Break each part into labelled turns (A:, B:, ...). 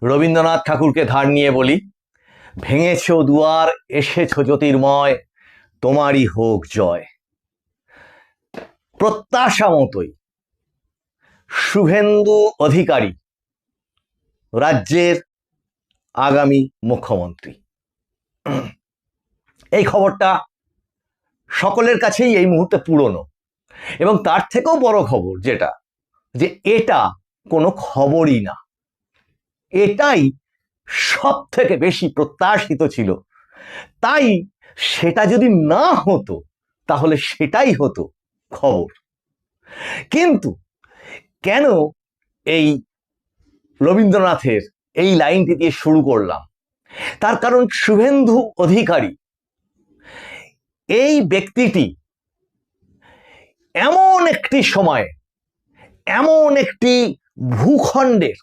A: রবীন্দ্রনাথ ঠাকুরকে ধার নিয়ে বলি, ভেঙেছ দুয়ার এসেছ জ্যোতির্ময়, তোমারই হোক জয়। প্রত্যাশা মতোই শুভেন্দু অধিকারী রাজ্যের আগামী মুখ্যমন্ত্রী। এই খবরটা সকলের কাছেই এই মুহূর্তে পুরনো, এবং তার থেকেও বড় খবর যেটা, যে এটা কোনো খবরই না, এটাই সব থেকে বেশি প্রত্যাশিত ছিল। তাই সেটা যদি না হতো তাহলে সেটাই হতো খবর। কিন্তু কেন এই রবীন্দ্রনাথের এই লাইনটি দিয়ে শুরু করলাম? তার কারণ শুভেন্দু অধিকারী এই ব্যক্তিটি এমন একটি সময়ে, এমন একটি ভূখণ্ডের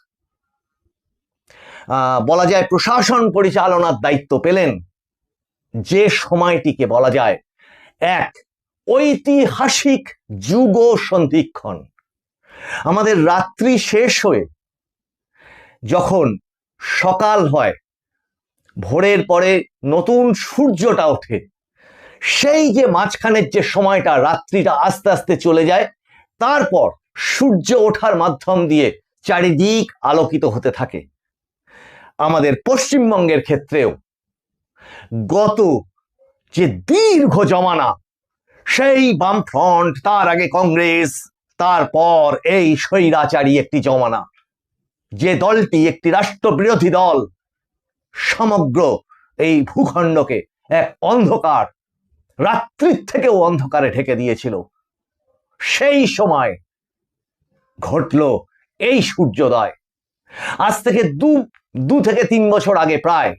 A: বলা যায় প্রশাসন পরিচালনার দায়িত্ব পেলেন, যে সময়টিকে বলা যায় এক ঐতিহাসিক যুগ সন্ধিক্ষণ। আমাদের রাত্রি শেষ হয়ে যখন সকাল হয়, ভোরের পরে নতুন সূর্যটা ওঠে, সেই যে মাঝখানের যে সময়টা, রাত্রিটা আস্তে আস্তে চলে যায়, তারপর সূর্য ওঠার মাধ্যম দিয়ে চারিদিক আলোকিত হতে থাকে। আমাদের পশ্চিমবঙ্গের ক্ষেত্রেও গত যে দীর্ঘ জমানা, সেই বামফ্রন্ট, তার আগে কংগ্রেস, তারপর এই স্বৈরাচারী একটি জমানা, যে দলটি একটি রাষ্ট্রবিরোধী দল, সমগ্র এই ভূখণ্ডকে এক অন্ধকার, রাত্রির থেকেও অন্ধকারে ঢেকে দিয়েছিল। সেই সময় ঘটল এই সূর্যোদয়। আজ থেকে দু থেকে 3 বছর আগে প্রায়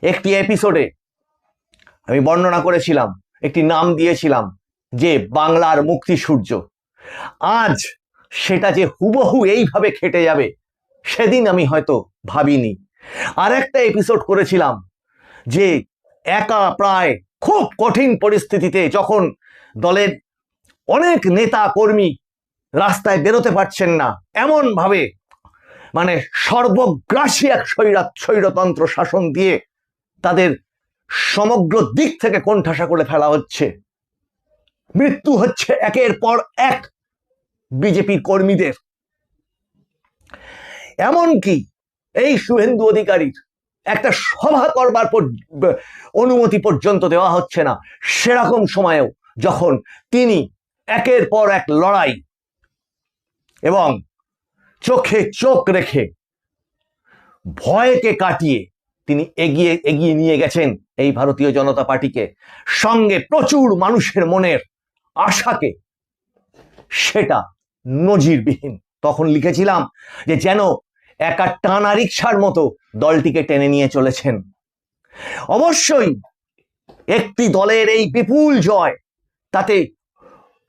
A: একটি এপিসোডে আমি বর্ণনা করেছিলাম, একটি নাম দিয়েছিলাম যে বাংলার মুক্তি সূর্য। আজ সেটা যে হুবহু এইভাবে খেটে যাবে সেদিন আমি হয়তো ভাবিনি। আর একটা এপিসোড করেছিলাম যে একা প্রায় খুব কঠিন পরিস্থিতিতে, যখন দলের অনেক নেতা কর্মী রাস্তায় বেরোতে পারছেন না, এমন ভাবে মানে সর্বগ্রাসী এক স্বৈরতন্ত্র শাসন দিয়ে তাদের সমগ্র দিক থেকে কোণঠাসা করে ফেলা হচ্ছে, মৃত্যু হচ্ছে একের পর এক বিজেপির কর্মীদের। এমনকি এই শুভেন্দু অধিকারীর একটা সভা করবার অনুমতি পর্যন্ত দেওয়া হচ্ছে না। সেরকম সময়েও যখন তিনি একের পর এক লড়াই এবং চোখে চোখ রেখে ভয়কে কাটিয়ে তিনি এগিয়ে নিয়ে গেছেন এই ভারতীয় জনতা পার্টিকে, সঙ্গে প্রচুর মানুষের মনের আশাকে, সেটা নজিরবিহীন। তখন লিখেছিলাম যে যেন একা টানা রিকশার মতো দলটিকে টেনে নিয়ে চলেছেন। অবশ্যই একটি দলের এই বিপুল জয়, তাতে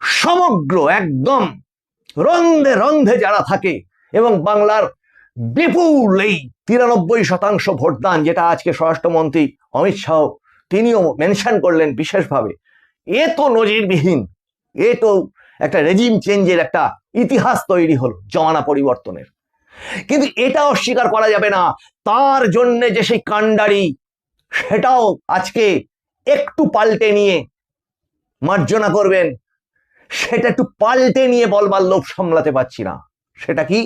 A: সমগ্র একদম রন্ধে রন্ধে যারা থাকে, এবং বাংলার বিপুল এই 93% ভোটদান, যেটা আজকে স্বরাষ্ট্রমন্ত্রী অমিত শাহ তিনিও মেনশন করলেন বিশেষভাবে, এ তো নজিরবিহীন। এ তো একটা রেজিম চেঞ্জের একটা ইতিহাস তৈরি হলো, জমানা পরিবর্তনের। কিন্তু এটা অস্বীকার করা যাবে না, তার জন্য যে সেই কাণ্ডারি, সেটাও আজকে একটু পাল্টে নিয়ে মার্জনা করবেন, সেটা একটু পাল্টে নিয়ে বলবার লোভ সামলাতে পারছি না। সেটা কি?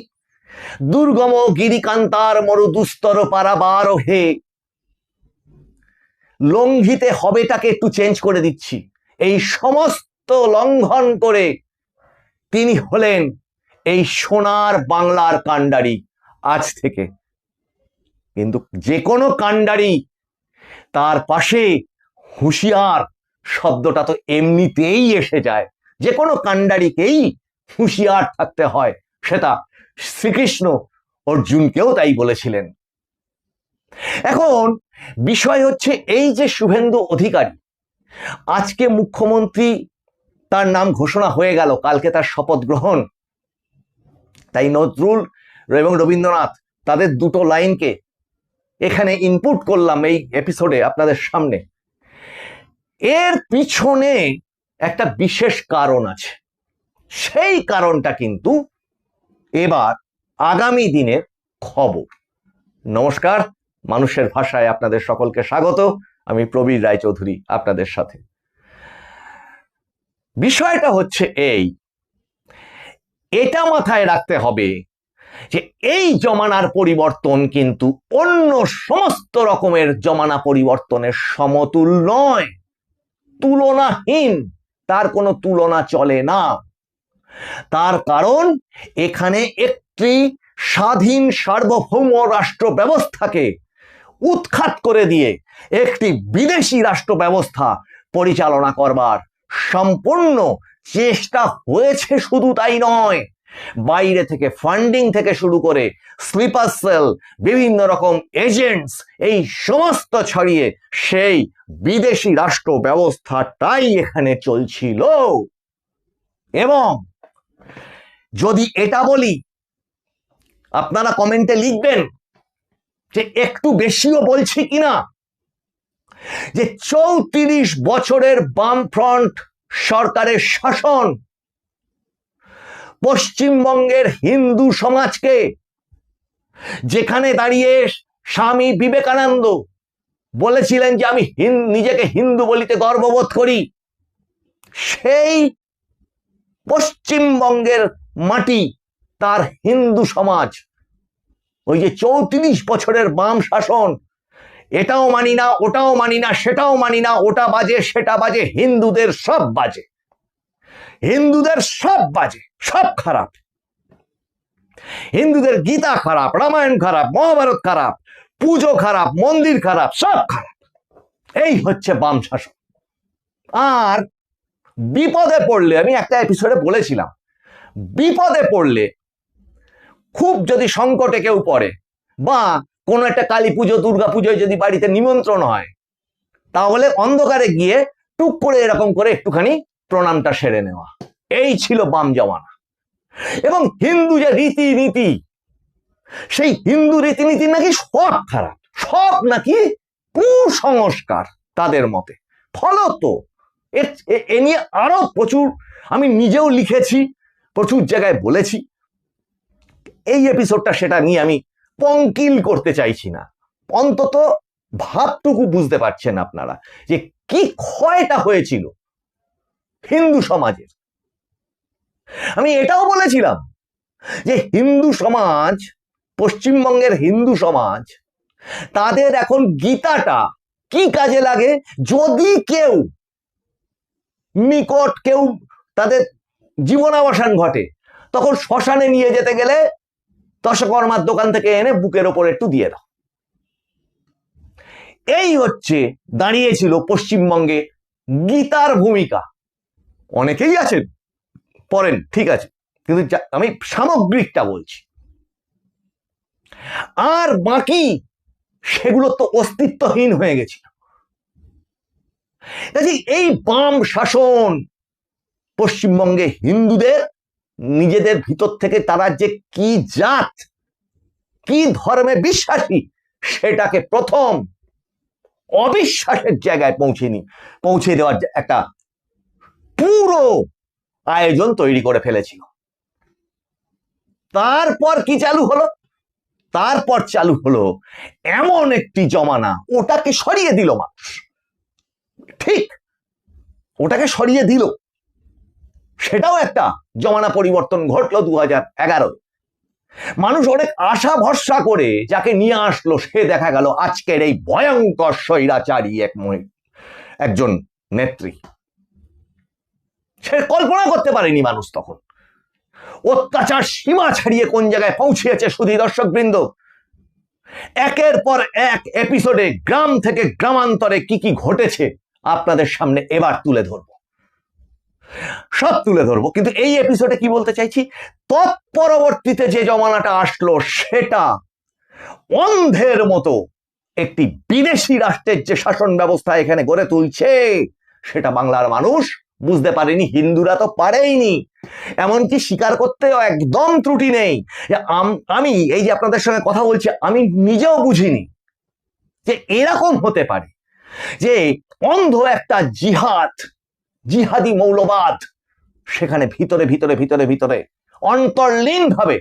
A: দুর্গম গিরিকান্তার মরু দুস্তর পারাবার হে, লঙ্ঘিতে হবেটাকে একটু চেঞ্জ করে দিচ্ছি। এই সমস্ত লঙ্ঘন করে তিনি হলেন এই সোনার বাংলার কাণ্ডারি আজ থেকে। কিন্তু যে কোনো কাণ্ডারি, তার পাশে হুঁশিয়ার শব্দটা তো এমনিতেই এসে যায়। যে কোনো কাণ্ডারিকেই হুঁশিয়ার থাকতে হয়, সেটা শ্রীকৃষ্ণ অর্জুনকেও তাই বলেছিলেন। এখন বিষয় হচ্ছে এই যে শুভেন্দু অধিকারী, আজকে মুখ্যমন্ত্রী, তার নাম ঘোষণা হয়ে গেল, কালকে তার শপথ গ্রহণ। তাই নজরুল এবং রবীন্দ্রনাথ তাদের দুটো লাইনকে এখানে ইনপুট করলাম এই এপিসোডে আপনাদের সামনে। এর পিছনে একটা বিশেষ কারণ আছে। সেই কারণটা কিন্তু এবার আগামী দিনের খবর। নমস্কার, মানুষের ভাষায় আপনাদের সকলকে স্বাগত। আমি প্রবীর রায়চৌধুরী আপনাদের সাথে। বিষয়টা হচ্ছে এটা মাথায় রাখতে হবে যে এই জমানার পরিবর্তন কিন্তু অন্য সমস্ত রকমের জমানা পরিবর্তনের সমতুল নয়, তুলনাহীন। তার কোনো তুলনা চলে না। তার কারণ এখানে একটি স্বাধীন সার্বভৌম রাষ্ট্র ব্যবস্থাকে উৎখাত করে দিয়ে একটি বিদেশি রাষ্ট্র ব্যবস্থা পরিচালনা করবার সম্পূর্ণ চেষ্টা হয়েছে। শুধু তাই নয়, বাইরে থেকে ফান্ডিং থেকে শুরু করে স্লিপার সেল, বিভিন্ন রকম এজেন্টস, এই সমস্ত ছড়িয়ে সেই বিদেশি রাষ্ট্র ব্যবস্থাটাই এখানে চলছিল। এবং যদি এটা বলি, আপনারা কমেন্টে লিখবেন যে একটু বেশিও বলছি কিনা, যে 34 বছরের বামফ্রন্ট সরকারের শাসন পশ্চিমবঙ্গের হিন্দু সমাজকে, যেখানে দাঁড়িয়ে স্বামী বিবেকানন্দ বলেছিলেন যে আমি নিজেকে হিন্দু বলিতে গর্ববোধ করি, সেই পশ্চিমবঙ্গের মাটি, তার হিন্দু সমাজ, ওই যে 34 বছরের বাম শাসন, এটাও মানি না, ওটাও মানি না, সেটাও মানি না, ওটা বাজে, সেটা বাজে, হিন্দুদের সব বাজে, হিন্দুদের সব বাজে, সব খারাপ, হিন্দুদের গীতা খারাপ, রামায়ণ খারাপ, মহাভারত খারাপ, পুজো খারাপ, মন্দির খারাপ, সব খারাপ। এই হচ্ছে বাম শাসন। আর বিপদে পড়লে, আমি একটা এপিসোডে বলেছিলাম, বিপদে পড়লে, খুব যদি সংকটে কেউ পড়ে, বা কোনো একটা কালী পুজো, দুর্গা পুজোয় যদি বাড়িতে নিমন্ত্রণ হয়, তাহলে অন্ধকারে গিয়ে টুক করে এরকম করে একটুখানি প্রণামটা সেরে নেওয়া। এই ছিল বাম জমানা। এবং হিন্দু যে রীতিনীতি, সেই হিন্দু রীতিনীতি নাকি সব খারাপ, সব নাকি কুসংস্কার তাদের মতে। ফলত এ নিয়ে আরো প্রচুর, আমি নিজেও লিখেছি, প্রচুর জায়গায় বলেছি। এই এপিসোডটা সেটা নিয়ে আমি পঙ্কিল করতে চাইছি না, অন্তত ভাবটুকু বুঝতে পারছেন আপনারা যে কি ক্ষয়টা হয়েছিল হিন্দু সমাজের। আমি এটাও বলেছিলাম যে হিন্দু সমাজ, পশ্চিমবঙ্গের হিন্দু সমাজ, তাদের এখন গীতাটা কি কাজে লাগে, যদি কেউ নিকট, কেউ তাদের জীবনাবসান ঘটে, তখন শ্মশানে নিয়ে যেতে গেলে দশকর্মার দোকান থেকে এনে বুকের ওপর একটু দিয়ে দাও। এই হচ্ছে দাঁড়িয়েছিল পশ্চিমবঙ্গে গীতার ভূমিকা। অনেকেই আছেন পড়েন, ঠিক আছে, কিন্তু আমি সামগ্রিকটা বলছি। আর বাকি সেগুলো তো অস্তিত্বহীন হয়ে গেছিল। এই বাম শাসন পশ্চিমবঙ্গে হিন্দুদের নিজেদের ভিতর থেকে তারা যে কি জাত, কি ধর্মে বিশ্বাসী, সেটাকে প্রথম অবিশ্বাসের জায়গায় পৌঁছে দেওয়ার একটা পুরো আয়োজন তৈরি করে ফেলেছিল। তারপর কি চালু হলো? তারপর চালু হলো এমন একটি জমানা, ওটাকে সরিয়ে দিল মানুষ। ঠিক, ওটাকে সরিয়ে দিল। সেটাও একটা জমানা পরিবর্তন ঘটলো 2011। মানুষ অনেক আশা ভরসা করে যাকে নিয়ে আসলো, সে দেখা গেল আজকের এই ভয়ঙ্কর স্বৈরাচারী একজন নেত্রী। সে কল্পনা করতে পারেনি মানুষ তখন অত্যাচার সীমা ছাড়িয়ে কোন জায়গায় পৌঁছেছে। শুধু দর্শক বৃন্দ, একের পর এক এপিসোডে গ্রাম থেকে গ্রামান্তরে কি কি ঘটেছে আপনাদের সামনে এবার তুলে ধরবো, সব তুলে ধরবো। কিন্তু এই এপিসোডে কি বলতে চাইছি, তৎপরবর্তীতে যে জমানাটা আসলো, সেটা অন্ধের মতো একটি বিদেশি রাষ্ট্রের যে শাসন ব্যবস্থা এখানে গড়ে তুলছে, সেটা বাংলার মানুষ বুঝতে পারেনি, হিন্দুরা তো পারেইনি। এমনকি স্বীকার করতেও একদম ত্রুটি নেই। আমি এই যে আপনাদের সঙ্গে কথা বলছি, আমি নিজেও বুঝিনি যে এরকম হতে পারে যে অন্ধ একটা জিহাদি মৌলবাদ সেখানে ভিতরে ভিতরে ভিতরে ভিতরে অন্তর্লীন ভাবে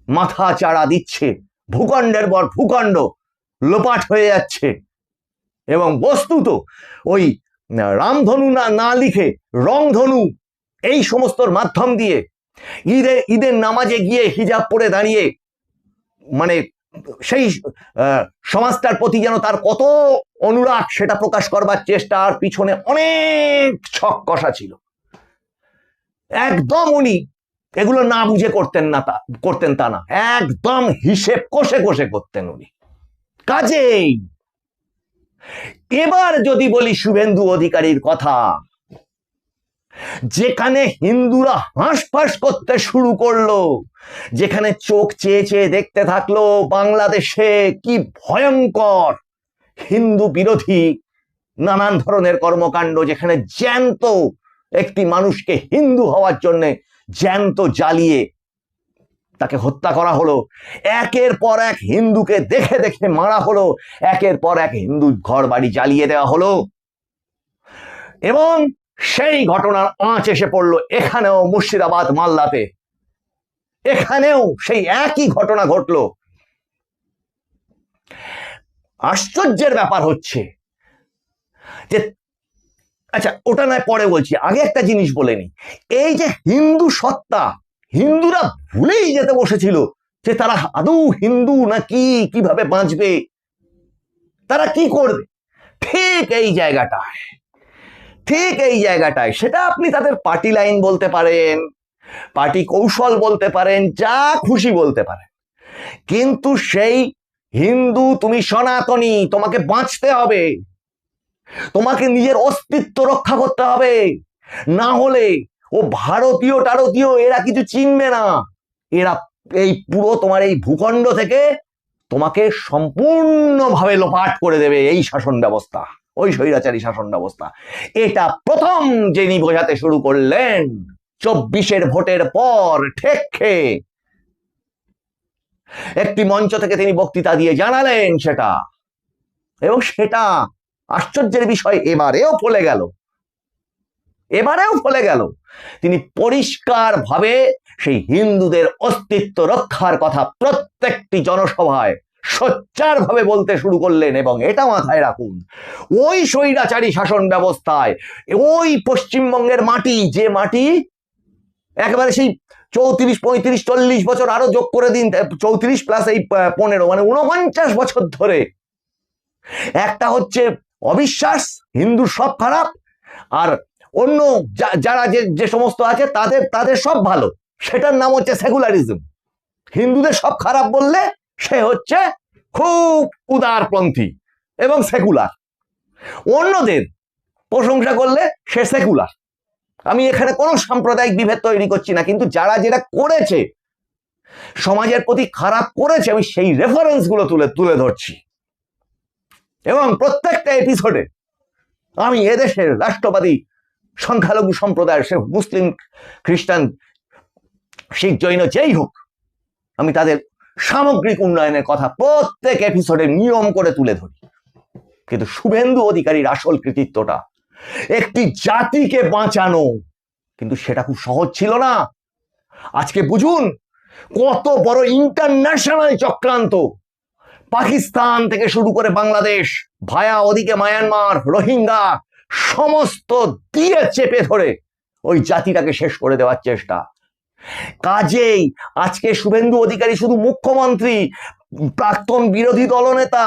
A: মাথা চাড়া দিচ্ছে ভূখণ্ডের পর ভূখণ্ড লোপাট হয়ে যাচ্ছে। এবং বস্তুত ওই রামধনু না লিখে রংধনু এই সমস্তর মাধ্যম দিয়ে ঈদের নামাজে গিয়ে হিজাব পরে দাঁড়িয়ে মানে সেই সমাজটার প্রতি যেন তার কত অনুরাগ সেটা প্রকাশ করবার চেষ্টা, আর পিছনে অনেক ছক কষা ছিল। একদম উনি এগুলো না বুঝে করতেন তা না, একদম হিসেব কষে কষে করতেন উনি। কাজেই এবার যদি বলি শুভেন্দু অধিকারীর কথা, যেখানে হিন্দুরা হাঁসফাঁস করতে শুরু করলো, যেখানে চোখ চেয়ে চেয়ে দেখতে থাকলো বাংলাদেশে কি ভয়ঙ্কর হিন্দু বিরোধী নানান ধরনের কর্মকাণ্ড, যেখানে জ্যান্ত একটি মানুষকে হিন্দু হওয়ার জন্য জ্যান্ত জ্বালিয়ে তাকে হত্যা করা হলো, একের পর এক হিন্দুকে দেখে দেখে মারা হলো, একের পর এক হিন্দু ঘর বাড়ি জ্বালিয়ে দেওয়া হলো, এবং সেই ঘটনার আঁচ এসে পড়লো এখানেও মুর্শিদাবাদ মালদাতে, এখানেও সেই একই ঘটনা ঘটলো। আশ্চর্যের ব্যাপার হচ্ছে যে, আচ্ছা ওটা নয় পরে বলছি, আগে একটা জিনিস বলে নি, এই যে হিন্দু সত্তা, হিন্দুরা ভুলেই যেতে বসেছিল যে তারা আদৌ হিন্দু নাকি, কিভাবে বাঁচবে, তারা কি করবে, ঠিক এই জায়গাটায় সেটা আপনি তাদের পার্টি লাইন বলতে পারেন, পার্টি কৌশল বলতে পারেন, যা খুশি বলতে পারেন, কিন্তু সেই হিন্দু তুমি সনাতনী, তোমাকে বাঁচতে হবে, তোমাকে নিজের অস্তিত্ব রক্ষা করতে হবে, না হলে ও ভারতীয় টারতীয় এরা কিছু চিনবে না, এরা এই পুরো তোমার এই ভূখণ্ড থেকে তোমাকে সম্পূর্ণভাবে লোপাট করে দেবে এই শাসন ব্যবস্থা, ওই স্বৈরাচারী শাসন ব্যবস্থা। এটা প্রথম যিনি বোঝাতে শুরু করলেন 24-এর ভোটের পর ঠেকে একটি মঞ্চ থেকে তিনি বক্তৃতা দিয়ে জানালেন সেটা, এবং সেটা আশ্চর্যের বিষয় এবারেও ফলে গেল। তিনি পরিষ্কার ভাবে সেই হিন্দুদের অস্তিত্ব রক্ষার কথা প্রত্যেকটি জনসভায় সোচ্চার ভাবে বলতে শুরু করলেন। এবং এটা মাথায় রাখুন, ওই স্বৈরাচারী শাসন ব্যবস্থায় ওই পশ্চিমবঙ্গের মাটি, যে মাটি একেবারে সেই 34, 35, 40 বছর আরো যোগ করে দিন, 34 প্লাস এই 15 মানে 49 বছর ধরে একটা হচ্ছে অবিশ্বাস, হিন্দু সব খারাপ, আর অন্য যারা যে সমস্ত আছে তাদের সব ভালো, সেটার নাম হচ্ছে সেকুলারিজম। হিন্দুদের সব খারাপ বললে সে হচ্ছে খুব উদারপন্থী এবং সেকুলার, অন্যদের প্রশংসা করলে সে সেকুলার। আমি এখানে কোনো সাম্প্রদায়িক বিভেদ তৈরি করছি না, কিন্তু যারা যেটা করেছে, সমাজের প্রতি খারাপ করেছে, আমি সেই রেফারেন্স গুলো তুলে ধরছি। এবং প্রত্যেকটা এপিসোডে আমি এদেশের রাষ্ট্রবাদী সংখ্যালঘু সম্প্রদায়ের, সে মুসলিম, খ্রিস্টান, শিখ, জৈন যেই হোক, আমি তাদের সামগ্রিক উন্নয়নের কথা প্রত্যেক এপিসোডে নিয়ম করে তুলে ধরি। কিন্তু শুভেন্দু অধিকারীর আসল কৃতিত্বটা একটি জাতিকে বাঁচানো, কিন্তু সেটা খুব সহজ ছিল না। আজকে বুঝুন কত বড় ইন্টারন্যাশনাল চক্রান্ত, পাকিস্তান থেকে শুরু করে বাংলাদেশ, ভায়া ওদিকে মায়ানমার, রোহিঙ্গা, সমস্ত দিয়ে চেপে ধরে ওই জাতিটাকে শেষ করে দেওয়ার চেষ্টা। কাজেই আজকে শুভেন্দু অধিকারী শুধু মুখ্যমন্ত্রী, প্রাক্তন বিরোধী দলনেতা,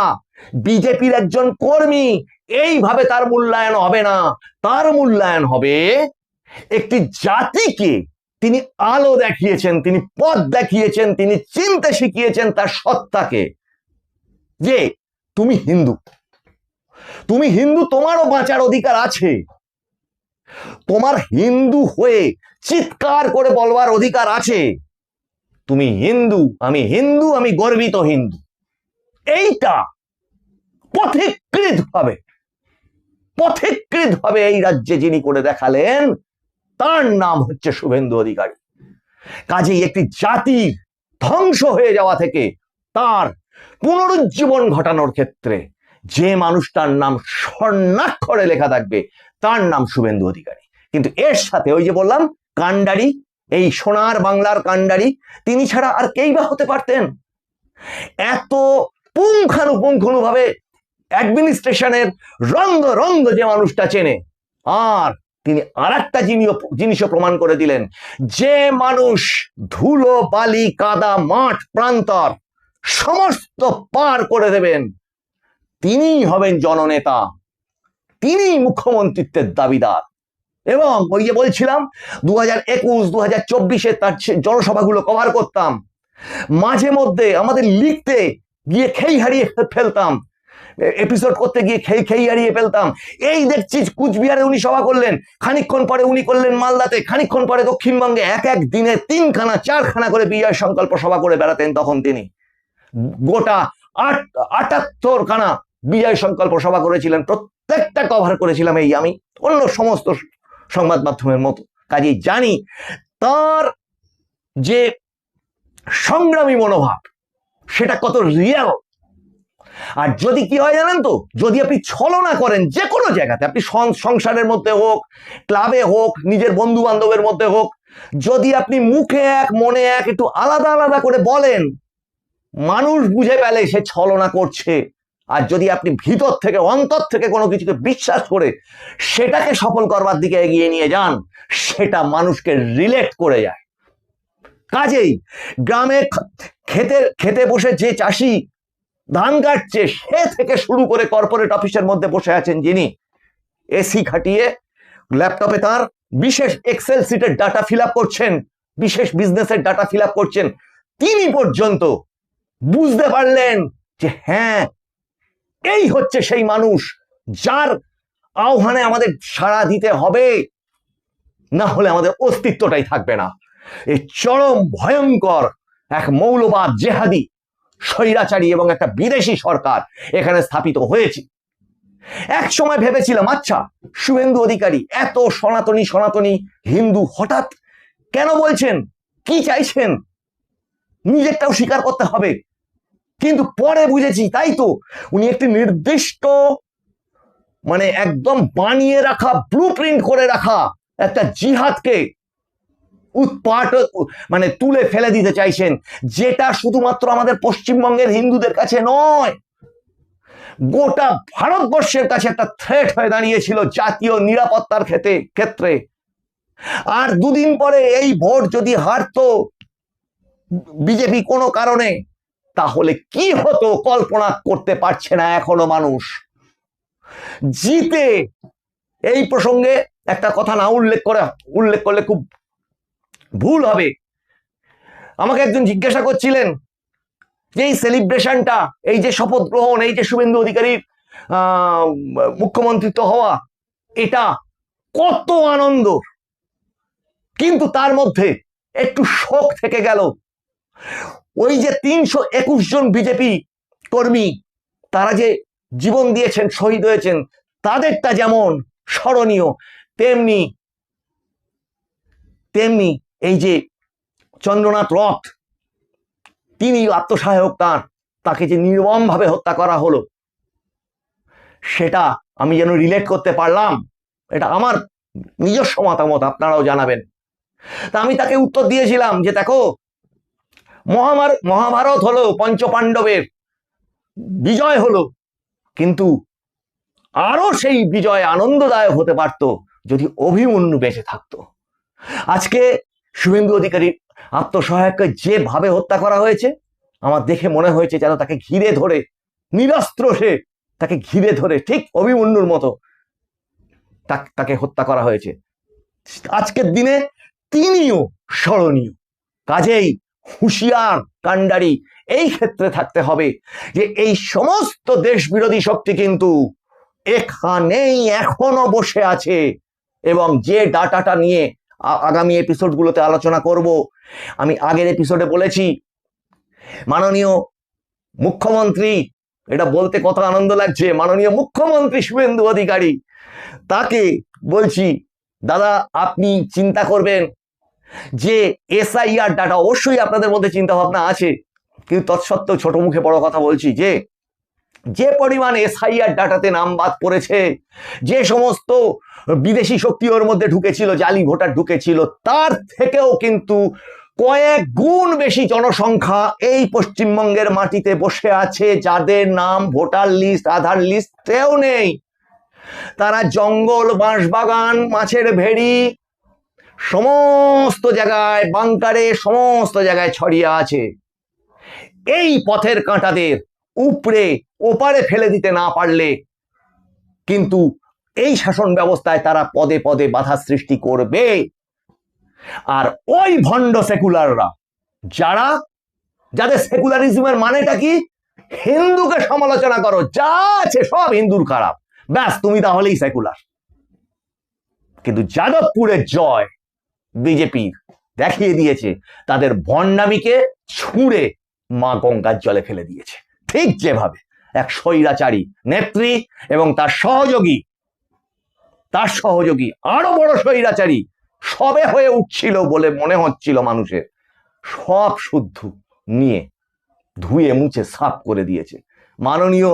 A: বিজেপির একজন কর্মী, এইভাবে তার মূল্যায়ন হবে না। তার মূল্যায়ন হবে একটি জাতিকে তিনি আলো দেখিয়েছেন, তিনি পথ দেখিয়েছেন, তিনি চিনতে শিখিয়েছেন তার সত্তাকে, যে তুমি হিন্দু, তোমারও বাঁচার অধিকার আছে, তোমার হিন্দু হয়ে চিৎকার করে বলবার অধিকার আছে, তুমি হিন্দু, আমি গর্বিত হিন্দু। এইটা পথিকৃত ভাবে এই রাজ্যে যিনি করে দেখালেন, তার নাম হচ্ছে শুভেন্দু অধিকারী। কাজেই একটি জাতির ধ্বংস হয়ে যাওয়া থেকে তার পুনরুজ্জীবন ঘটানোর ক্ষেত্রে যে মানুষটার নাম স্বর্ণাক্ষরে লেখা থাকবে, তার নাম শুভেন্দু অধিকারী। কিন্তু এর সাথে ওই যে বললাম কাণ্ডারি, এই সোনার বাংলার কাণ্ডারি, তিনি ছাড়া আর কেই বা হতে পারতেন? এত পুঙ্খানুপুঙ্খানুভাবে অ্যাডমিনিস্ট্রেশনের রন্ধ রন্ধ যে মানুষটা চেনে। আর তিনি আর একটা জিনিসও প্রমাণ করে দিলেন, যে মানুষ ধুলো বালি কাদা মাঠ প্রান্তর সমস্ত পার করে দেবেন, তিনিই হবেন জননেতা, তিনি মুখ্যমন্ত্রিত্বের দাবিদার। এবং ওই যে বলছিলাম 2021 2024 তার জনসভাগুলো কভার করতাম, মাঝে মধ্যে আমাদের লিখতে গিয়ে খেই হারিয়ে ফেলতাম, এপিসোড করতে গিয়ে খেই হারিয়ে ফেলতাম। এই দেখছি কুচবিহারে উনি সভা করলেন, খানিকক্ষণ পরে উনি করলেন মালদাতে, খানিকক্ষণ পরে দক্ষিণবঙ্গে, এক এক দিনে 3খানা 4খানা করে বিজয় সংকল্প সভা করে বেড়াতেন তখন তিনি। গোটা 78খানা বিজয় সংকল্প সভা করেছিলেন, প্রত্যেকটা কভার করেছিলাম এই আমি, অন্য সমস্ত সংবাদ মাধ্যমের মতো। কাজেই জানি তার যে সংগ্রামী মনোভাব সেটা কত রিয়েল। আর যদি কি হয় জানেন তো, যদি আপনি ছলনা করেন যে কোনো জায়গাতে, আপনি সংসারের মধ্যে হোক, ক্লাবে হোক, নিজের বন্ধু বান্ধবের মধ্যে হোক, যদি আপনি মুখে এক মনে এক একটু আলাদা আলাদা করে বলেন, মানুষ বুঝে পেলে সে ছলনা করছে। আর যদি আপনি ভিতর থেকে অন্তর থেকে কোনো কিছুকে বিশ্বাস করে সেটাকে সফল করবার দিকে এগিয়ে নিয়ে যান, সেটা মানুষকে রিলেট করে যায়। কাজেই গ্রামে খেতে বসে যে চাষি ধান কাটছে, সে থেকে শুরু করে কর্পোরেট অফিসের মধ্যে বসে আছেন যিনি এসি খাটিয়ে ল্যাপটপে তার বিশেষ এক্সেল শিটের ডাটা ফিল আপ করছেন, বিশেষ বিজনেসের ডাটা ফিল আপ করছেন, তিনি পর্যন্ত বুঝতে পারলেন যে হ্যাঁ, এই হচ্ছে সেই মানুষ যার আহ্বানে আমাদের সাড়া দিতে হবে, না হলে আমাদের অস্তিত্বটাই থাকবে না। এই চরম ভয়ঙ্কর এক মৌলবাদ জেহাদি স্বৈরাচারী এবং একটা বিদেশি সরকার এখানে স্থাপিত হয়েছে। এক সময় ভেবেছিলাম, আচ্ছা শুভেন্দু অধিকারী এত সনাতনী সনাতনী হিন্দু হঠাৎ কেন বলছেন, কি চাইছেন, নিজেরটাও স্বীকার করতে হবে। কিন্তু পরে বুঝেছি, তাই তো উনি একটি নির্দিষ্ট মানে একদম বানিয়ে রাখা, ব্লুপ্রিন্ট করে রাখা একটা জিহাদকে মানে তুলে ফেলে দিতে চাইছেন, যেটা শুধুমাত্র আমাদের পশ্চিমবঙ্গের হিন্দুদের কাছে নয়, গোটা ভারতবর্ষের কাছে একটা থ্রেট হয়ে দাঁড়িয়েছিল জাতীয় নিরাপত্তার ক্ষেত্রে। আর দুদিন পরে এই ভোট যদি হারতো বিজেপি কোনো কারণে, তাহলে কি হতো কল্পনা করতে পারছে না এখনো মানুষ। জিতে এই প্রসঙ্গে একটা কথা না উল্লেখ করলে খুব ভুল হবে। আমাকে একজন জিজ্ঞাসা করছিলেন যে এই সেলিব্রেশনটা, এই যে শপথ গ্রহণ, এই যে শুভেন্দু অধিকারীর মুখ্যমন্ত্রিত্ব হওয়া, এটা কত আনন্দ, কিন্তু তার মধ্যে একটু শোক থেকে গেল। ওই যে 321 জন বিজেপি কর্মী তারা যে জীবন দিয়েছেন, শহীদ হয়েছেন, তাদেরটা যেমন স্মরণীয়, তেমনি এই যে চন্দ্রনাথ রথ, তিনি আত্মসহায়ক, তাকে যে নির্মমভাবে হত্যা করা হলো, সেটা আমি যেন রিলেট করতে পারলাম। এটা আমার নিজস্ব মতামত, আপনারাও জানাবেন। তা আমি তাকে উত্তর দিয়েছিলাম যে দেখো, মহাভারত হলো, পঞ্চপাণ্ডবের বিজয় হলো, কিন্তু আরো সেই বিজয় আনন্দদায়ক হতে পারত যদি অভিমন্যু বেঁচে থাকতো। আজকে শুভেন্দু অধিকারীর আত্মসহায়ককে যেভাবে হত্যা করা হয়েছে, আমার দেখে মনে হয়েছে যেন তাকে ঘিরে ধরে, নিরস্ত্র সে তাকে ঘিরে ধরে ঠিক অভিমন্যুর মতো তাকে হত্যা করা হয়েছে। আজকের দিনে তিনিও স্মরণীয়। কাজেই হুঁশিয়ার কাণ্ডারি এই ক্ষেত্রে থাকতে হবে যে এই সমস্ত দেশ বিরোধী শক্তি কিন্তু এখানেই এখনো বসে আছে, এবং যে ডাটাটা নিয়ে আগামী এপিসোডগুলোতে আলোচনা করব, আমি আগের এপিসোডে বলেছি, মাননীয় মুখ্যমন্ত্রী, এটা বলতে কত আনন্দ লাগছে, মাননীয় মুখ্যমন্ত্রী শুভেন্দু অধিকারী, তাকে বলছি, দাদা আপনি চিন্তা করবেন যে এসআইআর ডাটা, অবশ্যই আপনাদের মধ্যে চিন্তা ভাবনা আছে, কিন্তু তৎসত্ত্বেও ছোট মুখে বড় কথা বলছি, যে পরিমাণ এসআইআর ডাটাতে নাম বাদ পড়েছে, যে সমস্ত বিদেশি শক্তি ওর মধ্যে ঢুকেছিল, জালি ভোটার ঢুকেছিল, তার থেকেও কিন্তু কয়েক গুণ বেশি জনসংখ্যা এই পশ্চিমবঙ্গের মাটিতে বসে আছে, যাদের নাম ভোটার লিস্ট, আধার লিস্টেও নেই। তারা জঙ্গল, বাঁশবাগান, মাছের ভেড়ি, সমস্ত জায়গায়, বাংকারে, সমস্ত জায়গায় ছড়িয়ে আছে। এই পথের কাঁটাদের উপরে ওপারে ফেলে দিতে না পারলে কিন্তু এই শাসন ব্যবস্থায় তারা পদে পদে বাধা সৃষ্টি করবে। আর ওই ভণ্ড সেকুলাররা, যাদের সেকুলারিজমের মানেটা কি, হিন্দুকে সমালোচনা করো, যা আছে সব হিন্দুর খারাপ, ব্যাস তুমি তাহলেই সেকুলার। কিন্তু যাদবপুরের জয় বিজেপির দেখিয়ে দিয়েছে তাদের ভণ্ডামিকে ছুঁড়ে মা গঙ্গার জলে ফেলে দিয়েছে। ঠিক যেভাবে এক স্বৈরাচারী নেত্রী এবং তার সহযোগী আরো বড় স্বৈরাচারী সবে হয়ে উঠছিল বলে মনে হচ্ছিল মানুষের, সব শুদ্ধ নিয়ে ধুয়ে মুছে সাফ করে দিয়েছে মাননীয়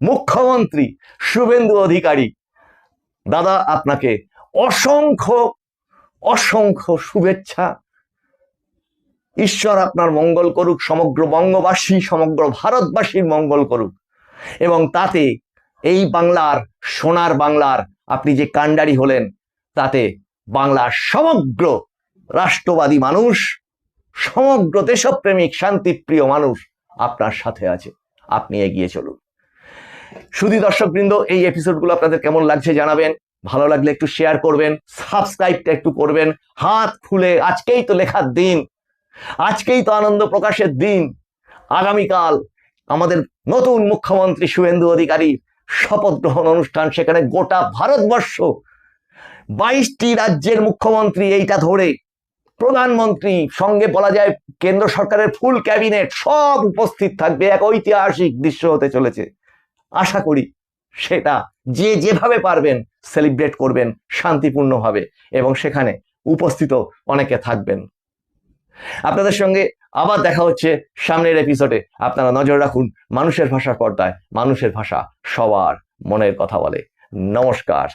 A: মুখ্যমন্ত্রী শুভেন্দু অধিকারী। দাদা, আপনাকে অসংখ্য অসংখ্য শুভেচ্ছা। ঈশ্বর আপনার মঙ্গল করুক, সমগ্র বঙ্গবাসী, সমগ্র ভারতবাসীর মঙ্গল করুক। এবং তাতে এই বাংলার, সোনার বাংলার আপনি যে কাণ্ডারি হলেন, তাতে বাংলার সমগ্র রাষ্ট্রবাদী মানুষ, সমগ্র দেশপ্রেমিক শান্তিপ্রিয় মানুষ আপনার সাথে আছে। আপনি এগিয়ে চলুন। শুধু দর্শকবৃন্দ, এই এপিসোডগুলো আপনাদের কেমন লাগছে জানাবেন। ভালো লাগলে একটু শেয়ার করবেন, সাবস্ক্রাইবটা একটু করবেন হাত খুলে। আজকেই তো লেখার দিন, আজকেই তো আনন্দ প্রকাশের দিন। আগামীকাল আমাদের নতুন মুখ্যমন্ত্রী শুভেন্দু অধিকারীর শপথ গ্রহণ অনুষ্ঠান, সেখানে গোটা ভারতবর্ষ 22টি রাজ্যের মুখ্যমন্ত্রী, এইটা ধরে প্রধানমন্ত্রী, সঙ্গে বলা যায় কেন্দ্র সরকারের ফুল ক্যাবিনেট, সব উপস্থিত থাকবে। এক ঐতিহাসিক দৃশ্য হতে চলেছে। আশা করি সেটা যে যেভাবে পারবেন সেলিব্রেট করবেন শান্তিপূর্ণভাবে, এবং সেখানে উপস্থিত অনেকে থাকবেন। আপনাদের সঙ্গে আবার দেখা হচ্ছে সামনের এপিসোডে। আপনারা নজর রাখুন মানুষের ভাষার পর্দায়। মানুষের ভাষা সবার মনের কথা বলে। নমস্কার।